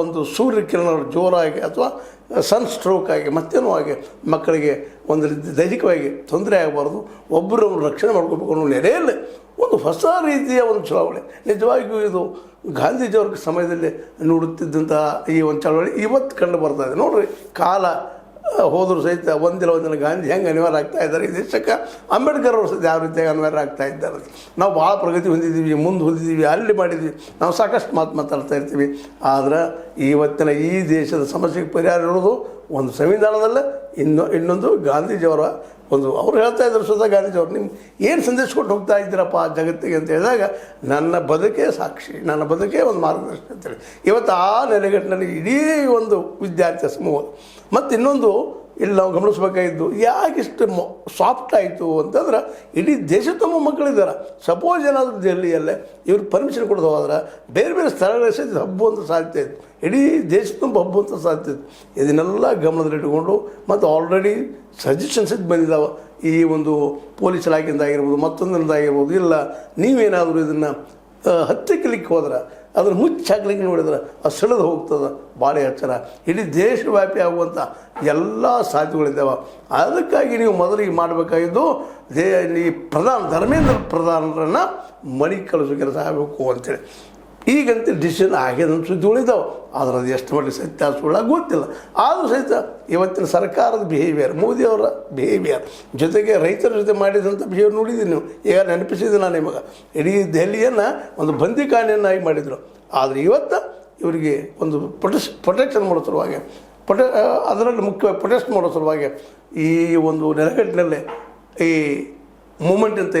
ಒಂದು ಸೂರ್ಯಕಿರಣಗಳು ಜೋರಾಗಿ ಅಥವಾ ಸನ್ ಸ್ಟ್ರೋಕ್ ಆಗಿ ಮತ್ತೇನೋ ಆಗಿ ಮಕ್ಕಳಿಗೆ ಒಂದು ರೀತಿ ದೈಹಿಕವಾಗಿ ತೊಂದರೆ ಆಗಬಾರ್ದು, ಒಬ್ಬರನ್ನು ರಕ್ಷಣೆ ಮಾಡ್ಕೋಬೇಕು ಅನ್ನೋ ನೆಲೆಯಲ್ಲಿ ಒಂದು ಹೊಸ ರೀತಿಯ ಒಂದು ಚಳವಳಿ. ನಿಜವಾಗಿಯೂ ಇದು ಗಾಂಧೀಜಿಯವ್ರ ಸಮಯದಲ್ಲಿ ನೋಡುತ್ತಿದ್ದಂತಹ ಈ ಒಂದು ಚಳವಳಿ ಇವತ್ತು ಕಂಡು ಬರ್ತಾ ಇದೆ. ನೋಡಿರಿ, ಕಾಲ ಹೋದರೂ ಸಹಿತ ಒಂದಿನ ಗಾಂಧಿ ಹೆಂಗೆ ಅನಿವಾರ್ಯ ಆಗ್ತಾ ಇದ್ದಾರೆ ಈ ದೇಶಕ್ಕೆ, ಅಂಬೇಡ್ಕರ್ ಅವರು ಸಹಿತ ಯಾವ ರೀತಿಯಾಗಿ ಅನಿವಾರ್ಯ ಆಗ್ತಾ ಇದ್ದಾರೆ. ನಾವು ಭಾಳ ಪ್ರಗತಿ ಹೊಂದಿದ್ದೀವಿ, ಮುಂದೆ ಹೊಂದಿದ್ದೀವಿ, ಅಲ್ಲಿ ಮಾಡಿದ್ವಿ, ನಾವು ಸಾಕಷ್ಟು ಮಾತಾಡ್ತಾ ಇರ್ತೀವಿ. ಆದರೆ ಇವತ್ತಿನ ಈ ದೇಶದ ಸಮಸ್ಯೆಗೆ ಪರಿಹಾರ ಇರೋದು ಒಂದು ಸಂವಿಧಾನದಲ್ಲೇ, ಇನ್ನೊಂದು ಗಾಂಧೀಜಿಯವರ ಒಂದು ಅವ್ರು ಹೇಳ್ತಾ ಇದ್ರು ಸ್ವತಃ ಗಾಂಧೀಜಿಯವರು, ನಿಮ್ಗೆ ಏನು ಸಂದೇಶ ಕೊಟ್ಟು ಹೋಗ್ತಾ ಇದ್ದೀರಪ್ಪ ಜಗತ್ತಿಗೆ ಅಂತ ಹೇಳಿದಾಗ, ನನ್ನ ಬದುಕೇ ಸಾಕ್ಷಿ, ನನ್ನ ಬದುಕೇ ಒಂದು ಮಾರ್ಗದರ್ಶನ ಅಂತೇಳಿ ಇವತ್ತು ಆ ನೆಲೆಗಟ್ಟಿನಲ್ಲಿ ಇಡೀ ಒಂದು ವಿದ್ಯಾರ್ಥಿ ಸಮೂಹ. ಮತ್ತು ಇನ್ನೊಂದು ಇಲ್ಲಿ ನಾವು ಗಮನಿಸ್ಬೇಕಾಗಿದ್ದು, ಯಾಕಿಷ್ಟು ಸಾಫ್ಟ್ ಆಯಿತು ಅಂತಂದ್ರೆ, ಇಡೀ ದೇಶ ತುಂಬ ಮಕ್ಕಳಿದ್ದಾರೆ. ಸಪೋಸ್ ಏನಾದರೂ ದೆಹಲಿಯಲ್ಲೇ ಇವ್ರು ಪರ್ಮಿಷನ್ ಕೊಡೋದು ಹೋದ್ರೆ ಬೇರೆ ಬೇರೆ ಸ್ಥಳಗಳ ಸಹಿತ ಹಬ್ಬುವಂಥ ಸಾಧ್ಯತೆ ಇತ್ತು, ಇಡೀ ದೇಶ ತುಂಬ ಹಬ್ಬುವಂಥ ಸಾಧ್ಯತೆ ಇತ್ತು. ಇದನ್ನೆಲ್ಲ ಗಮನದಲ್ಲಿಟ್ಟುಕೊಂಡು ಮತ್ತು ಆಲ್ರೆಡಿ ಸಜೆಷನ್ಸ್ ಬಂದಿದ್ದಾವೆ, ಈ ಒಂದು ಪೊಲೀಸ್ ಇಲಾಖೆಯಿಂದ ಆಗಿರ್ಬೋದು, ಮತ್ತೊಂದರಿಂದ ಆಗಿರ್ಬೋದು, ಇಲ್ಲ ನೀವೇನಾದರೂ ಇದನ್ನು ಹತ್ತಿಕ್ಕಲಿಕ್ಕೆ ಹೋದ್ರೆ, ಅದನ್ನು ಮುಚ್ಚಾಕ್ಲಿಕ್ಕೆ ನೋಡಿದ್ರೆ ಅದು ಸೆಳೆದು ಹೋಗ್ತದೆ, ಭಾಳ ಎಚ್ಚರ. ಇಡೀ ದೇಶವ್ಯಾಪಿ ಆಗುವಂಥ ಎಲ್ಲ ಸಾಧ್ಯತೆಗಳಿದ್ದಾವೆ. ಅದಕ್ಕಾಗಿ ನೀವು ಮೊದಲಿಗೆ ಮಾಡಬೇಕಾಗಿದ್ದು ಈ ಧರ್ಮೇಂದ್ರ ಪ್ರಧಾನರನ್ನು ಮನೆ ಕಳಿಸೋ ಕೆಲಸ ಆಗಬೇಕು ಅಂತೇಳಿ ಈಗಂತ ಡಿಸಿಷನ್ ಆಗ್ಯದ ಸುದ್ದಿ ಉಳಿದಾವೆ. ಆದರೆ ಅದು ಎಷ್ಟು ಮಟ್ಟಿಗೆ ಸತ್ಯ ಸುಳ್ಳ ಗೊತ್ತಿಲ್ಲ. ಆದರೂ ಸಹಿತ ಇವತ್ತಿನ ಸರ್ಕಾರದ ಬಿಹೇವಿಯರ್, ಮೋದಿಯವರ ಬಿಹೇವಿಯರ್ ಜೊತೆಗೆ ರೈತರ ಜೊತೆ ಮಾಡಿದಂಥ ಬಿಹೇವಿಯರ್ ನೋಡಿದ್ದೀನಿ ನೀವು. ಈಗ ನೆನಪಿಸಿದೆ ನಾನು ನಿಮಗೆ, ಇಡೀ ದೆಹಲಿಯನ್ನು ಒಂದು ಬಂದಿಖಾನೆಯನ್ನಾಗಿ ಮಾಡಿದರು. ಆದರೆ ಇವತ್ತು ಇವರಿಗೆ ಒಂದು ಪ್ರೊಟೆಕ್ಷನ್ ಮಾಡೋ ಸಲುವಾಗಿ ಅದರಲ್ಲಿ ಮುಖ್ಯವಾಗಿ ಪ್ರೊಟೆಸ್ಟ್ ಮಾಡೋ ಸಲುವಾಗಿ ಈ ಒಂದು ನೆಲೆಗಟ್ಟಿನಲ್ಲೇ ಈ ಮೂಮೆಂಟ್ ಅಂತ